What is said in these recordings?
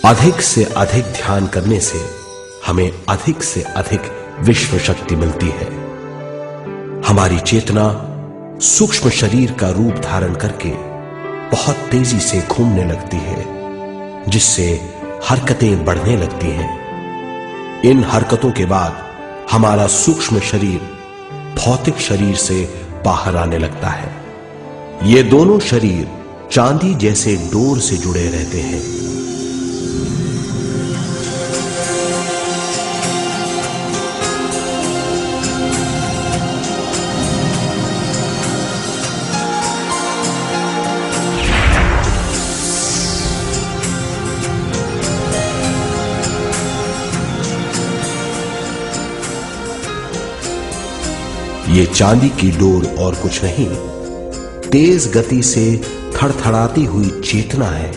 अधिक से अधिक ध्यान करने से हमें अधिक से अधिक विश्व शक्ति मिलती है। हमारी चेतना सूक्ष्म शरीर का रूप धारण करके बहुत तेजी से घूमने लगती है, जिससे हरकतें बढ़ने लगती हैं। इन हरकतों के बाद हमारा सूक्ष्म शरीर भौतिक शरीर से बाहर आने लगता है। ये दोनों शरीर चांदी जैसे डोर से जुड़े रहते हैं। ये चांदी की डोर और कुछ नहीं, तेज गति से थड़थड़ाती हुई चेतना है,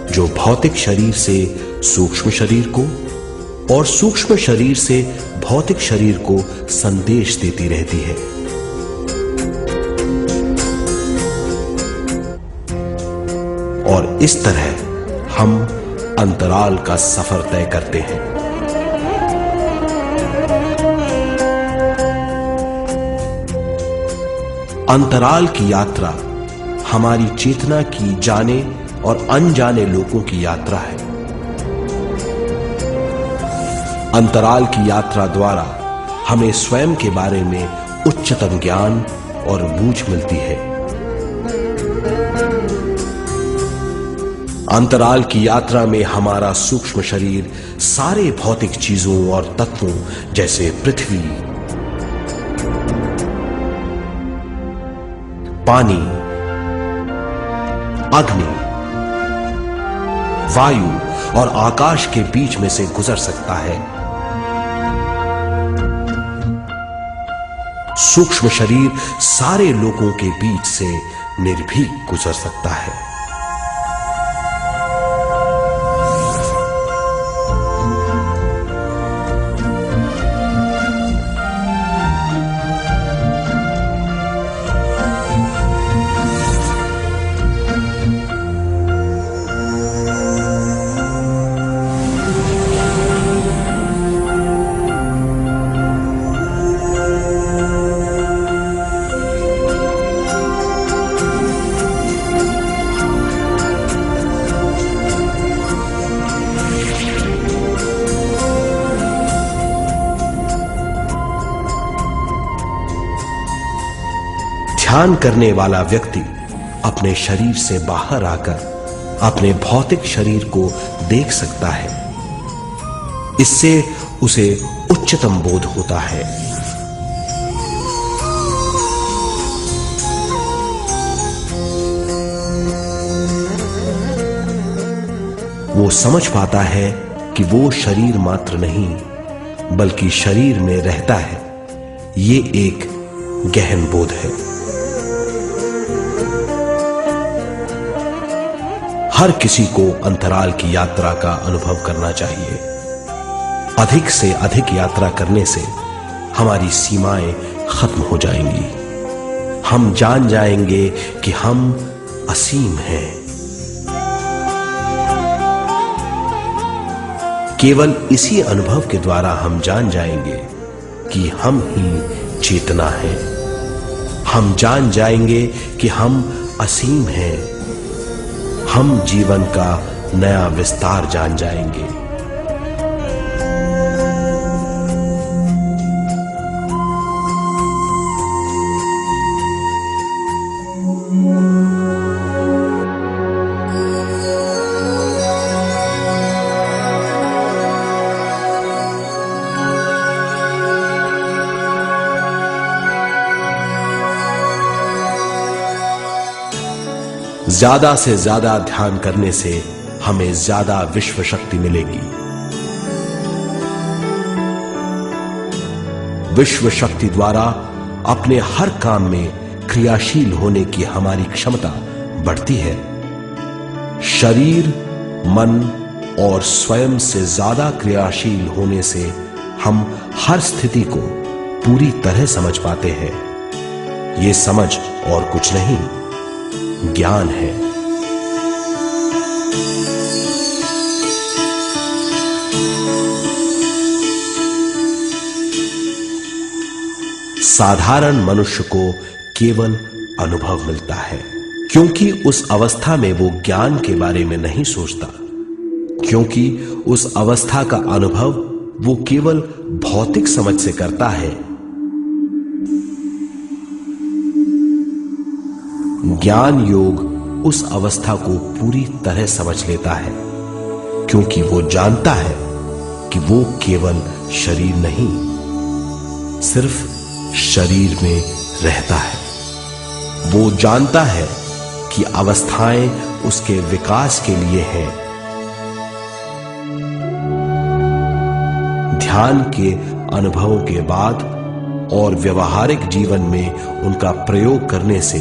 जो भौतिक शरीर से सूक्ष्म शरीर को और सूक्ष्म शरीर से भौतिक शरीर को संदेश देती रहती है। और इस तरह हम अंतराल का सफर तय करते हैं। अंतराल की यात्रा हमारी चेतना की जाने और अनजाने लोगों की यात्रा है। अंतराल की यात्रा द्वारा हमें स्वयं के बारे में उच्चतम ज्ञान और बूझ मिलती है। अंतराल की यात्रा में हमारा सूक्ष्म शरीर सारे भौतिक चीजों और तत्वों जैसे पृथ्वी, पानी, अग्नि, वायु और आकाश के बीच में से गुजर सकता है। सूक्ष्म शरीर सारे लोगों के बीच से निर्भीक गुजर सकता है। ध्यान करने वाला व्यक्ति अपने शरीर से बाहर आकर अपने भौतिक शरीर को देख सकता है। इससे उसे उच्चतम बोध होता है। वो समझ पाता है कि वो शरीर मात्र नहीं बल्कि शरीर में रहता है। ये एक गहन बोध है। हर किसी को अंतराल की यात्रा का अनुभव करना चाहिए। अधिक से अधिक यात्रा करने से हमारी सीमाएं खत्म हो जाएंगी। हम जान जाएंगे कि हम असीम हैं। केवल इसी अनुभव के द्वारा हम जान जाएंगे कि हम ही चेतना हैं। हम जान जाएंगे कि हम असीम हैं। हम जीवन का नया विस्तार जान जाएंगे। ज्यादा से ज्यादा ध्यान करने से हमें ज्यादा विश्व शक्ति मिलेगी। विश्व शक्ति द्वारा अपने हर काम में क्रियाशील होने की हमारी क्षमता बढ़ती है। शरीर, मन और स्वयं से ज्यादा क्रियाशील होने से हम हर स्थिति को पूरी तरह समझ पाते हैं। ये समझ और कुछ नहीं, ज्ञान है। साधारण मनुष्य को केवल अनुभव मिलता है, क्योंकि उस अवस्था में वो ज्ञान के बारे में नहीं सोचता, क्योंकि उस अवस्था का अनुभव वो केवल भौतिक समझ से करता है। ज्ञान योग उस अवस्था को पूरी तरह समझ लेता है, क्योंकि वो जानता है कि वो केवल शरीर नहीं, सिर्फ शरीर में रहता है। वो जानता है कि अवस्थाएं उसके विकास के लिए हैं। ध्यान के अनुभवों के बाद और व्यवहारिक जीवन में उनका प्रयोग करने से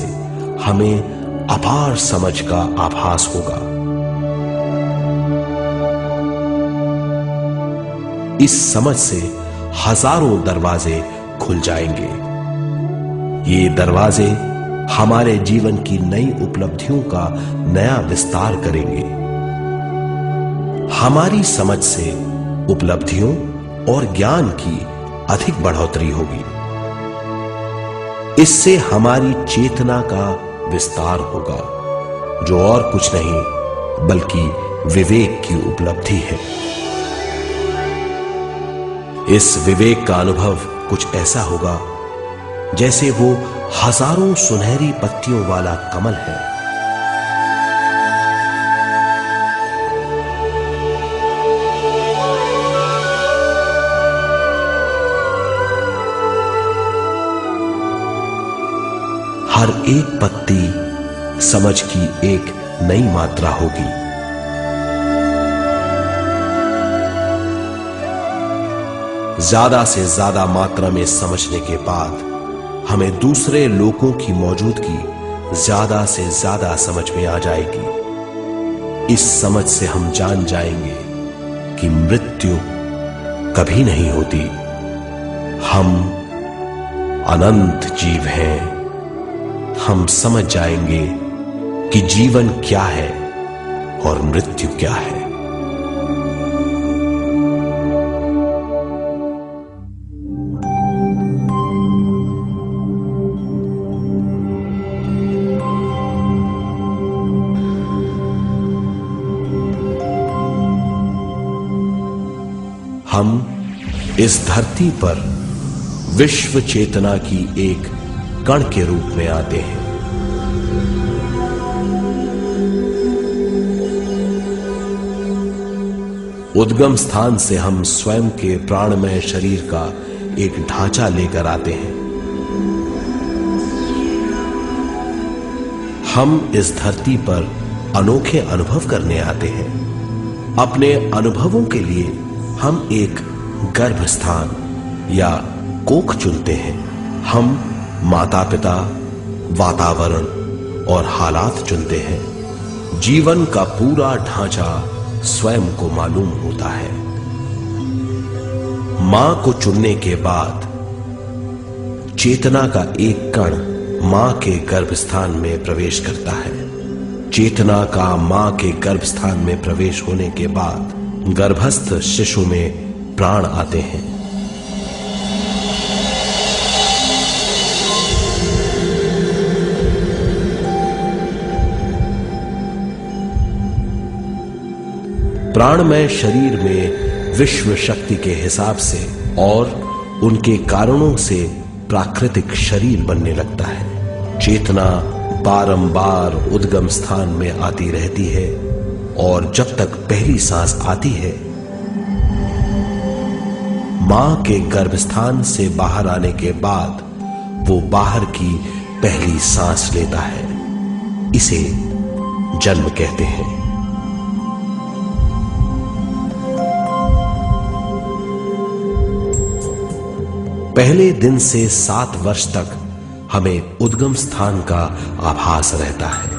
हमें अपार समझ का आभास होगा। इस समझ से हजारों दरवाजे खुल जाएंगे। ये दरवाजे हमारे जीवन की नई उपलब्धियों का नया विस्तार करेंगे। हमारी समझ से उपलब्धियों और ज्ञान की अधिक बढ़ोतरी होगी। इससे हमारी चेतना का विस्तार होगा, जो और कुछ नहीं बल्कि विवेक की उपलब्धि है। इस विवेक का अनुभव कुछ ऐसा होगा जैसे वो हजारों सुनहरी पत्तियों वाला कमल है। हर एक पत्ती समझ की एक नई मात्रा होगी। ज्यादा से ज्यादा मात्रा में समझने के बाद हमें दूसरे लोगों की मौजूदगी ज्यादा से ज्यादा समझ में आ जाएगी। इस समझ से हम जान जाएंगे कि मृत्यु कभी नहीं होती। हम अनंत जीव हैं। हम समझ जाएंगे कि जीवन क्या है और मृत्यु क्या है। हम इस धरती पर विश्व चेतना की एक कण के रूप में आते हैं। उद्गम स्थान से हम स्वयं के प्राणमय शरीर का एक ढांचा लेकर आते हैं। हम इस धरती पर अनोखे अनुभव करने आते हैं। अपने अनुभवों के लिए हम एक गर्भ स्थान या कोख चुनते हैं। हम माता पिता, वातावरण और हालात चुनते हैं। जीवन का पूरा ढांचा स्वयं को मालूम होता है। मां को चुनने के बाद चेतना का एक कण मां के गर्भस्थान में प्रवेश करता है। चेतना का मां के गर्भस्थान में प्रवेश होने के बाद गर्भस्थ शिशु में प्राण आते हैं। प्राणमय शरीर में विश्व शक्ति के हिसाब से और उनके कारणों से प्राकृतिक शरीर बनने लगता है। चेतना बारंबार उद्गम स्थान में आती रहती है और जब तक पहली सांस आती है, मां के गर्भस्थान से बाहर आने के बाद वो बाहर की पहली सांस लेता है। इसे जन्म कहते हैं। पहले दिन से 7 वर्ष तक हमें उद्गम स्थान का आभास रहता है।